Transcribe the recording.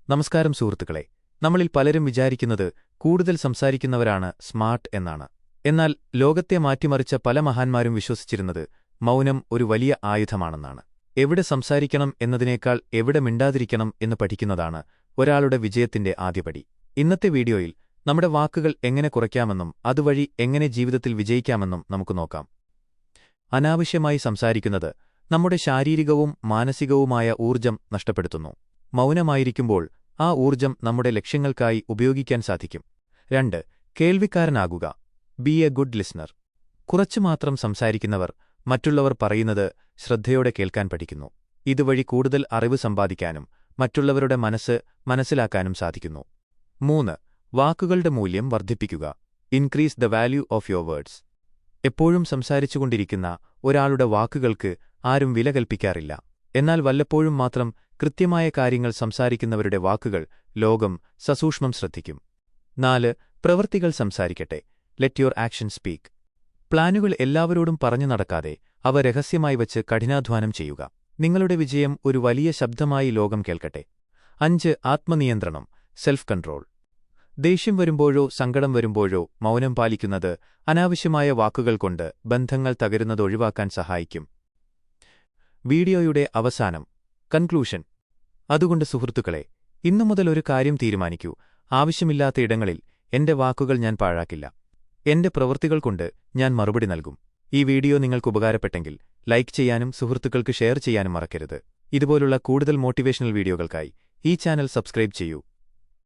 നമസ്കാരം സുഹൃത്തുക്കളെ, നമ്മളിൽ പലരും വിചാരിക്കുന്നത് കൂടുതൽ സംസാരിക്കുന്നവരാണ് സ്മാർട്ട് എന്നാണ്. എന്നാൽ ലോകത്തെ മാറ്റിമറിച്ച പല മഹാന്മാരും വിശ്വസിച്ചിരുന്നത് മൗനം ഒരു വലിയ ആയുധമാണെന്നാണ്. എവിടെ സംസാരിക്കണം എന്നതിനേക്കാൾ എവിടെ മിണ്ടാതിരിക്കണം എന്ന് പഠിക്കുന്നതാണ് ഒരാളുടെ വിജയത്തിന്റെ ആദ്യപടി. ഇന്നത്തെ വീഡിയോയിൽ നമ്മുടെ വാക്കുകൾ എങ്ങനെ കുറയ്ക്കാമെന്നും അതുവഴി എങ്ങനെ ജീവിതത്തിൽ വിജയിക്കാമെന്നും നമുക്ക് നോക്കാം. അനാവശ്യമായി സംസാരിക്കുന്നത് നമ്മുടെ ശാരീരികവും മാനസികവുമായ ഊർജ്ജം നഷ്ടപ്പെടുത്തുന്നു. മൗനമായിരിക്കുമ്പോൾ ആ ഊർജ്ജം നമ്മുടെ ലക്ഷ്യങ്ങൾക്കായി ഉപയോഗിക്കാൻ സാധിക്കും. 2. കേൾവിക്കാരനാകുക. Be a good listener. കുറച്ചുമാത്രം സംസാരിക്കുന്നവർ മറ്റുള്ളവർ പറയുന്നത് ശ്രദ്ധയോടെ കേൾക്കാൻ പഠിക്കുന്നു. ഇതുവഴി കൂടുതൽ അറിവ് സമ്പാദിക്കാനും മറ്റുള്ളവരുടെ മനസ്സിലാക്കാനും സാധിക്കുന്നു. 3. വാക്കുകളുടെ മൂല്യം വർദ്ധിപ്പിക്കുക. Increase the value of your words. എപ്പോഴും സംസാരിച്ചുകൊണ്ടിരിക്കുന്ന ഒരാളുടെ വാക്കുകൾക്ക് ആരും വില കൽപ്പിക്കാറില്ല. എന്നാൽ വല്ലപ്പോഴും മാത്രം കൃത്യമായ കാര്യങ്ങൾ സംസാരിക്കുന്നവരുടെ വാക്കുകൾ ലോകം സസൂക്ഷ്മം ശ്രദ്ധിക്കും. 4. പ്രവൃത്തികൾ സംസാരിക്കട്ടെ. Let your action speak. പ്ലാനുകൾ എല്ലാവരോടും പറഞ്ഞു നടക്കാതെ അവ രഹസ്യമായി വച്ച് കഠിനാധ്വാനം ചെയ്യുക. നിങ്ങളുടെ വിജയം ഒരു വലിയ ശബ്ദമായി ലോകം കേൾക്കട്ടെ. 5. ആത്മനിയന്ത്രണം. Self control. ദേഷ്യം വരുമ്പോഴോ സങ്കടം വരുമ്പോഴോ മൗനം പാലിക്കുന്നത് അനാവശ്യമായ വാക്കുകൾ കൊണ്ട് ബന്ധങ്ങൾ തകരുന്നത് ഒഴിവാക്കാൻ സഹായിക്കും. വീഡിയോയുടെ അവസാനം കൺക്ലൂഷൻ. അതുകൊണ്ട് സുഹൃത്തുക്കളെ, ഇന്നുമുതൽ ഒരു കാര്യം തീരുമാനിക്കൂ. ആവശ്യമില്ലാത്ത ഇടങ്ങളിൽ എന്റെ വാക്കുകൾ ഞാൻ പാഴാക്കില്ല. എന്റെ പ്രവൃത്തികൾ കൊണ്ട് ഞാൻ മറുപടി നൽകും. ഈ വീഡിയോ നിങ്ങൾക്ക് ഉപകാരപ്പെട്ടെങ്കിൽ ലൈക്ക് ചെയ്യാനും സുഹൃത്തുക്കൾക്ക് ഷെയർ ചെയ്യാനും മറക്കരുത്. ഇതുപോലുള്ള കൂടുതൽ മോട്ടിവേഷണൽ വീഡിയോകൾക്കായി ഈ ചാനൽ സബ്സ്ക്രൈബ് ചെയ്യൂ.